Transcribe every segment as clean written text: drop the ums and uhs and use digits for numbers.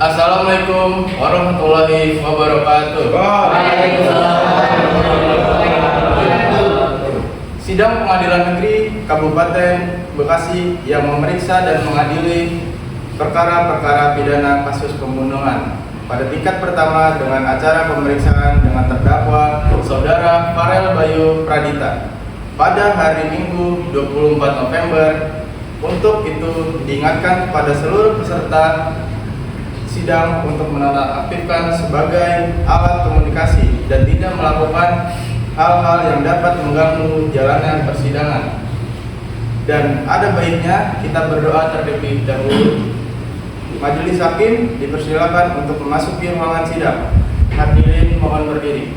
Assalamualaikum warahmatullahi wabarakatuh. Sidang Pengadilan Negeri Kabupaten Bekasi yang memeriksa dan mengadili perkara-perkara pidana kasus pembunuhan pada tingkat pertama dengan acara pemeriksaan dengan terdakwa Saudara Farel Bayu Pradita pada hari Minggu 24 November. Untuk itu diingatkan kepada seluruh peserta sidang untuk menonaktifkan sebagai alat komunikasi dan tidak melakukan hal-hal yang dapat mengganggu jalannya persidangan. Dan ada baiknya kita berdoa terlebih dahulu. Majelis hakim dipersilakan untuk memasuki ruangan sidang. Hadirin mohon berdiri.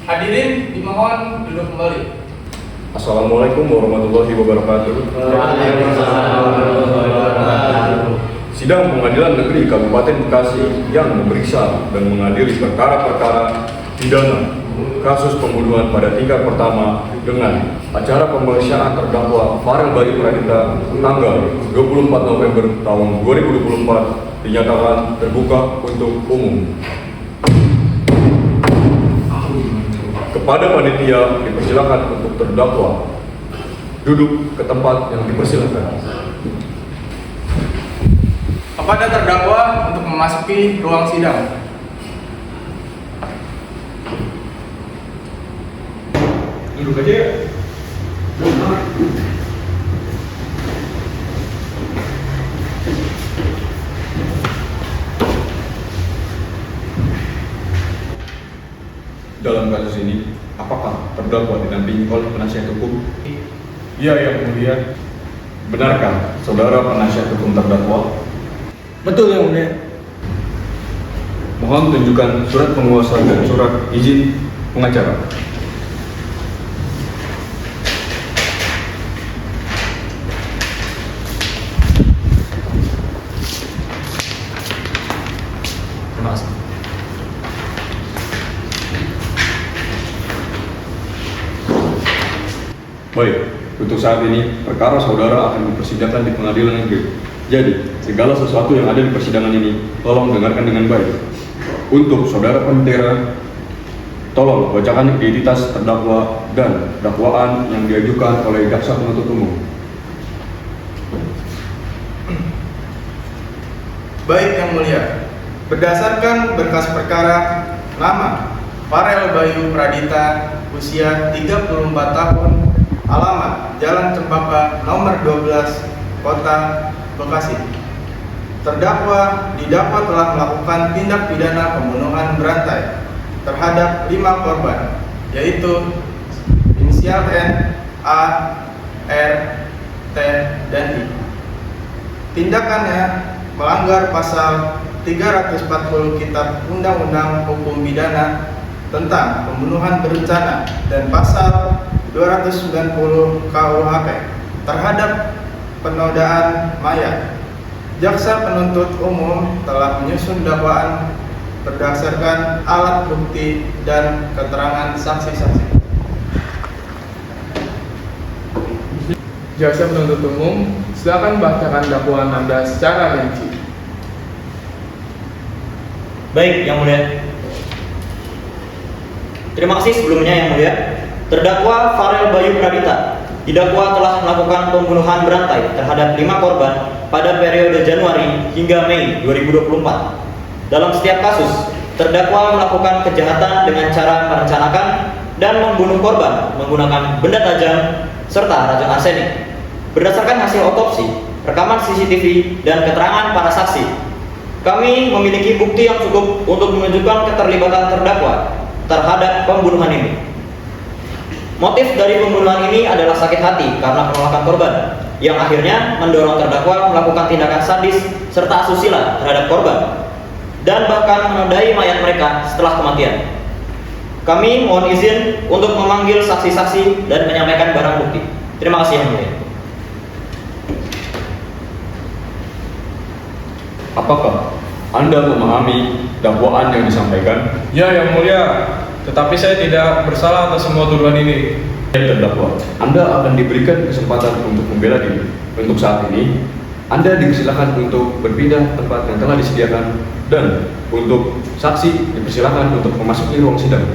Hadirin dimohon duduk kembali. Assalamualaikum warahmatullahi wabarakatuh. Sidang Pengadilan Negeri Kabupaten Bekasi yang memeriksa dan mengadili perkara-perkara pidana kasus pembunuhan pada tingkat pertama dengan acara pemeriksaan terdakwa Farel Bayu Pradita tanggal 24 November tahun 2024 dinyatakan terbuka untuk umum. Kepada panitia dipersilakan untuk terdakwa duduk ke tempat yang dipersilakan. Kepada terdakwa untuk memasuki ruang sidang. Duduk aja ya. Dalam kasus ini, apakah terdakwa dinampingi oleh penasihat hukum? Iya, Yang Mulia. Benarkah saudara penasihat hukum terdakwa? Betul, Yang Mulia. Mohon tunjukkan surat penguasa dan surat izin pengacara. Terima kasih. Baik, untuk saat ini perkara saudara akan dipersidangkan di pengadilan negeri. Jadi, segala sesuatu yang ada di persidangan ini tolong dengarkan dengan baik. Untuk saudara Pentera, tolong bacakan identitas terdakwa dan dakwaan yang diajukan oleh jaksa penuntut umum. Baik Yang Mulia, berdasarkan berkas perkara nama Farel Bayu Pradita, usia 34 tahun, alamat Jalan Cempaka nomor 12, Kota Bekasi. Terdakwa didakwa telah melakukan tindak pidana pembunuhan berantai terhadap 5 korban, yaitu inisial N, A, R, T, dan I. Tindakannya melanggar pasal 340 Kitab Undang-Undang Hukum Pidana tentang pembunuhan berencana dan pasal 290 KUHP terhadap penodaan mayat. Jaksa penuntut umum telah menyusun dakwaan berdasarkan alat bukti dan keterangan saksi-saksi. Jaksa penuntut umum, silakan bacakan dakwaan Anda secara rinci. Baik, Yang Mulia. Terima kasih sebelumnya, Yang Mulia. Terdakwa Farel Bayu Pradita didakwa telah melakukan pembunuhan berantai terhadap 5 korban pada periode Januari hingga Mei 2024. Dalam setiap kasus, terdakwa melakukan kejahatan dengan cara merencanakan dan membunuh korban menggunakan benda tajam serta racun arsenik. Berdasarkan hasil otopsi, rekaman CCTV, dan keterangan para saksi, kami memiliki bukti yang cukup untuk menunjukkan keterlibatan terdakwa terhadap pembunuhan ini. Motif dari pembunuhan ini adalah sakit hati karena penolakan korban, yang akhirnya mendorong terdakwa melakukan tindakan sadis serta asusila terhadap korban. dan bahkan menodai mayat mereka setelah kematian. Kami mohon izin untuk memanggil saksi-saksi dan menyampaikan barang bukti. Terima kasih Yang Mulia. Apakah Anda memahami dakwaan yang disampaikan? Ya, Yang Mulia. Tetapi saya tidak bersalah atas semua tuduhan ini. Terdakwa, Anda akan diberikan kesempatan untuk membela diri. Untuk saat ini, Anda dipersilakan untuk berpindah tempat yang telah disediakan dan untuk saksi dipersilakan untuk memasuki ruang sidang.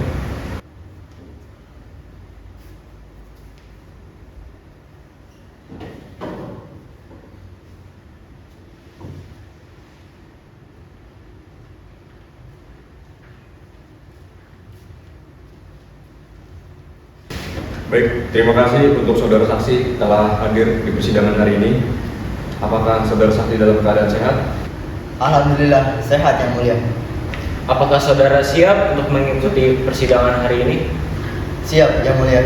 Baik, terima kasih untuk saudara saksi telah hadir di persidangan hari ini. Apakah saudara saksi dalam keadaan sehat? Alhamdulillah, sehat Yang Mulia. Apakah saudara siap untuk mengikuti persidangan hari ini? Siap Yang Mulia.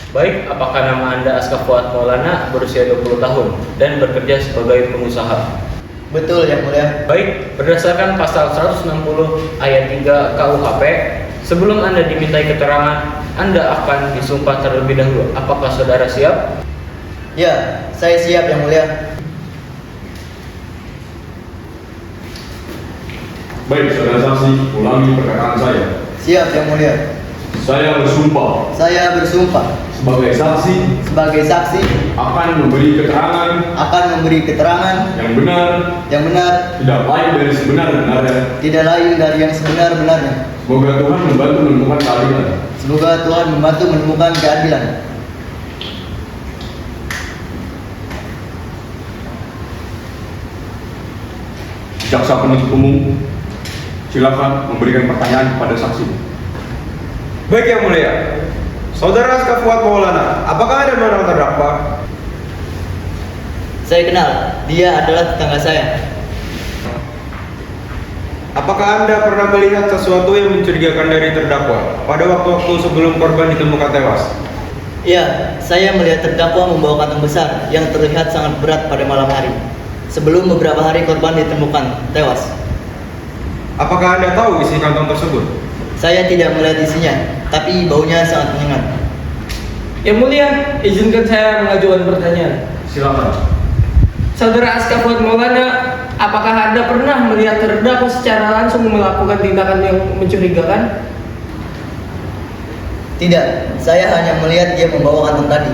Baik, apakah nama Anda Aska Fuad Maulana, berusia 20 tahun dan bekerja sebagai pengusaha? Betul Yang Mulia. Baik, berdasarkan pasal 160 ayat 3 KUHP, sebelum Anda dimintai keterangan, Anda akan disumpah terlebih dahulu. Apakah saudara siap? Ya, saya siap Yang Mulia. Baik, saudara saksi, ulangi perkataan saya. Siap Yang Mulia. Saya bersumpah Saya bersumpah sebagai saksi sebagai saksi akan memberi keterangan yang benar, tidak lain dari sebenar-benarnya. tidak lain dari yang sebenar-benarnya. Semoga Tuhan membantu menemukan keadilan. Semoga Tuhan membantu menemukan keadilan. Jaksa penuntut umum, silakan memberikan pertanyaan kepada saksi. Baik Yang Mulia, Saudara Aska Fuad Maulana, apakah Anda mengenal terdakwa? Saya kenal, dia adalah tetangga saya. Apakah Anda pernah melihat sesuatu yang mencurigakan dari terdakwa pada waktu-waktu sebelum korban ditemukan tewas? Ya, saya melihat terdakwa membawa kantong besar yang terlihat sangat berat pada malam hari. Sebelum beberapa hari korban ditemukan tewas. Apakah Anda tahu isi kantong tersebut? Saya tidak melihat isinya, tapi baunya sangat menyengat. Yang Mulia, izinkan saya mengajukan pertanyaan. Silakan. Saudara Aska Fuad Maulana, apakah Anda pernah melihat terdakwa secara langsung melakukan tindakan yang mencurigakan? Tidak, saya hanya melihat dia membawa kantong tadi.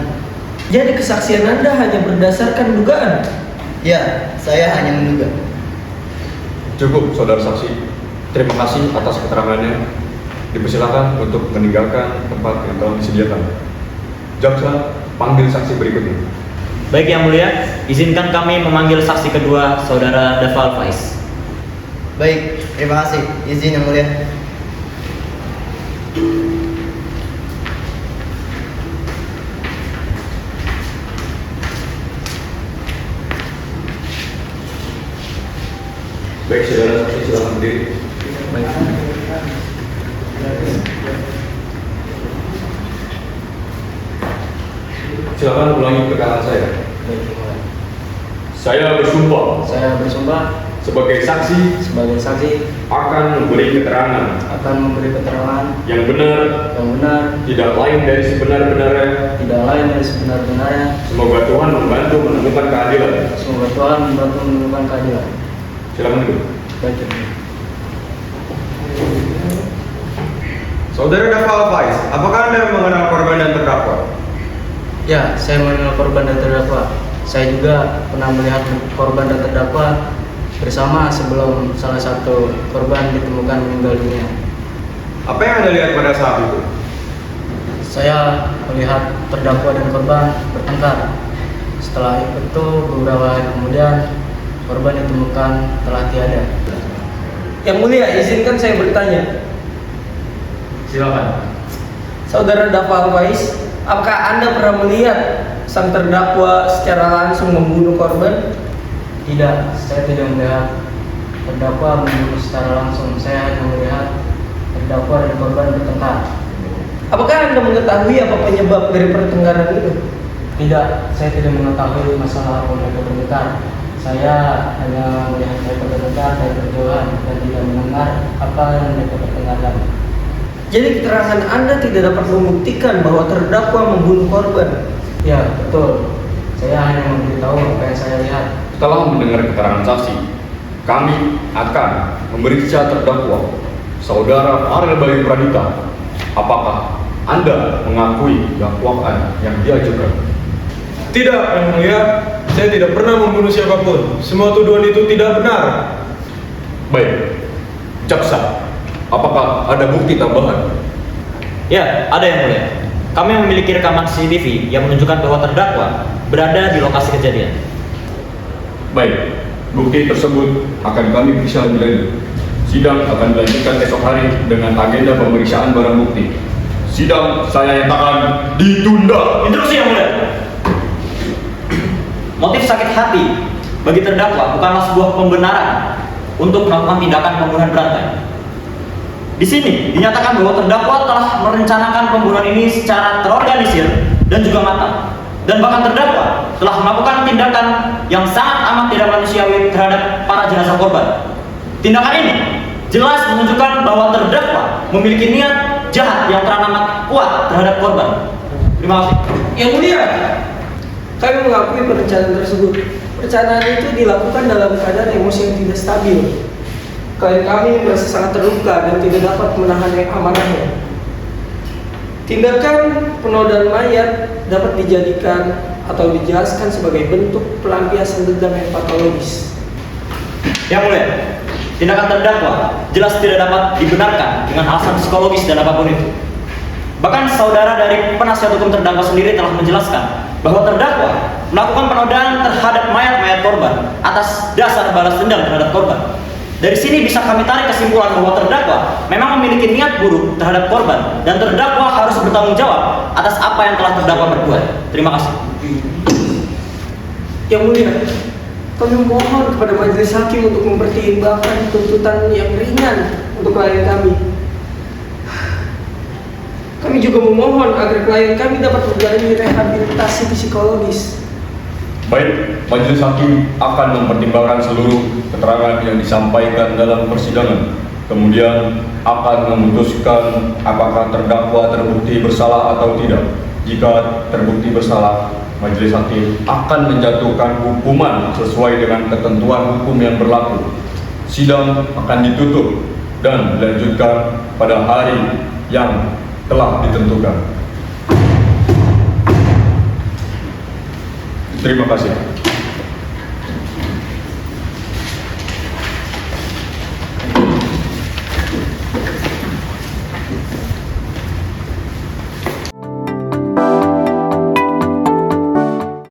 Jadi kesaksian Anda hanya berdasarkan dugaan? Ya, saya hanya menduga. Cukup, saudara saksi. Terima kasih atas keterangannya. Dipersilakan untuk meninggalkan tempat yang telah disediakan. Jaksa, panggil saksi berikutnya. Baik Yang Mulia, izinkan kami memanggil saksi kedua, Saudara Daval Faiz. Baik, terima kasih. Izin Yang Mulia. Baik, saudara saksi, silakan berdiri. Silakan ulangi perkataan saya. Saya bersumpah Saya bersumpah sebagai saksi sebagai saksi akan memberi keterangan akan memberi keterangan yang benar, yang benar, tidak lain dari sebenar-benarnya. tidak lain dari sebenar-benarnya. Semoga Tuhan membantu menemukan keadilan. Semoga Tuhan membantu menemukan keadilan. Silakan duduk. Baik, Yang Mulia. Saudara Daval Faiz, apakah Anda mengenal korban dan terdakwa? Ya, saya mengenal korban dan terdakwa. Saya juga pernah melihat korban dan terdakwa bersama sebelum salah satu korban ditemukan meninggal dunia. Apa yang Anda lihat pada saat itu? Saya melihat terdakwa dan korban bertengkar. Setelah itu beberapa hari kemudian korban ditemukan telah tiada. Yang Mulia, izinkan saya bertanya. Silakan. Saudara Daval Faiz, apakah Anda pernah melihat sang terdakwa secara langsung membunuh korban? Tidak, saya tidak melihat terdakwa membunuh secara langsung. Saya hanya melihat terdakwa dan korban bertengkar. Apakah Anda mengetahui apa penyebab dari pertengkaran itu? Tidak, saya tidak mengetahui masalah apa mereka bertengkar. Saya hanya melihat mereka berdekat dari berjauhan dan tidak mendengar apa yang mereka pertengahkan. Jadi keterangan Anda tidak dapat membuktikan bahwa terdakwa membunuh korban. Ya, betul. Saya hanya memberitahu apa yang saya lihat. Setelah mendengar keterangan saksi, kami akan memeriksa terdakwa, Saudara Farel Bayu Pradita. Apakah Anda mengakui dakwaan yang diajukan? Tidak, Yang Mulia. Saya tidak pernah membunuh siapapun. Semua tuduhan itu tidak benar. Baik, jaksa, apakah ada bukti tambahan? Ya, ada yang mulia. Kami memiliki rekaman CCTV yang menunjukkan bahwa terdakwa berada di lokasi kejadian. Baik, bukti tersebut akan kami periksa lebih lanjut. Sidang akan dilanjutkan esok hari dengan agenda pemeriksaan barang bukti. Sidang saya nyatakan ditunda. Interupsi yang mulia. Motif sakit hati bagi terdakwa bukanlah sebuah pembenaran untuk melakukan tindakan pembunuhan berantai. Di sini dinyatakan bahwa terdakwa telah merencanakan pembunuhan ini secara terorganisir dan juga matang. Dan bahkan terdakwa telah melakukan tindakan yang sangat amat tidak manusiawi terhadap para jenazah korban. Tindakan ini jelas menunjukkan bahwa terdakwa memiliki niat jahat yang teramat kuat terhadap korban. Terima kasih. Yang mulia, kami mengakui perencanaan tersebut. Perencanaan itu dilakukan dalam keadaan emosi yang tidak stabil. Klien kami merasa sangat terluka dan tidak dapat menahan amarahnya. Tindakan penodaan mayat dapat dijadikan atau dijelaskan sebagai bentuk pelampiasan dendam yang patologis. Yang mulia, tindakan terdakwa jelas tidak dapat dibenarkan dengan alasan psikologis dan apapun itu. Bahkan saudara dari penasihat hukum terdakwa sendiri telah menjelaskan bahwa terdakwa melakukan penodaan terhadap mayat-mayat korban atas dasar balas dendam terhadap korban. Dari sini bisa kami tarik kesimpulan bahwa terdakwa memang memiliki niat buruk terhadap korban dan terdakwa harus bertanggung jawab atas apa yang telah terdakwa berbuat. Terima kasih. Yang mulia, kami mohon kepada majelis hakim untuk mempertimbangkan tuntutan yang ringan untuk klien kami. Kami juga memohon agar klien kami dapat menjalani rehabilitasi psikologis. Baik, majelis hakim akan mempertimbangkan seluruh keterangan yang disampaikan dalam persidangan. Kemudian akan memutuskan apakah terdakwa terbukti bersalah atau tidak. Jika terbukti bersalah, majelis hakim akan menjatuhkan hukuman sesuai dengan ketentuan hukum yang berlaku. Sidang akan ditutup dan dilanjutkan pada hari yang telah ditentukan. Terima kasih.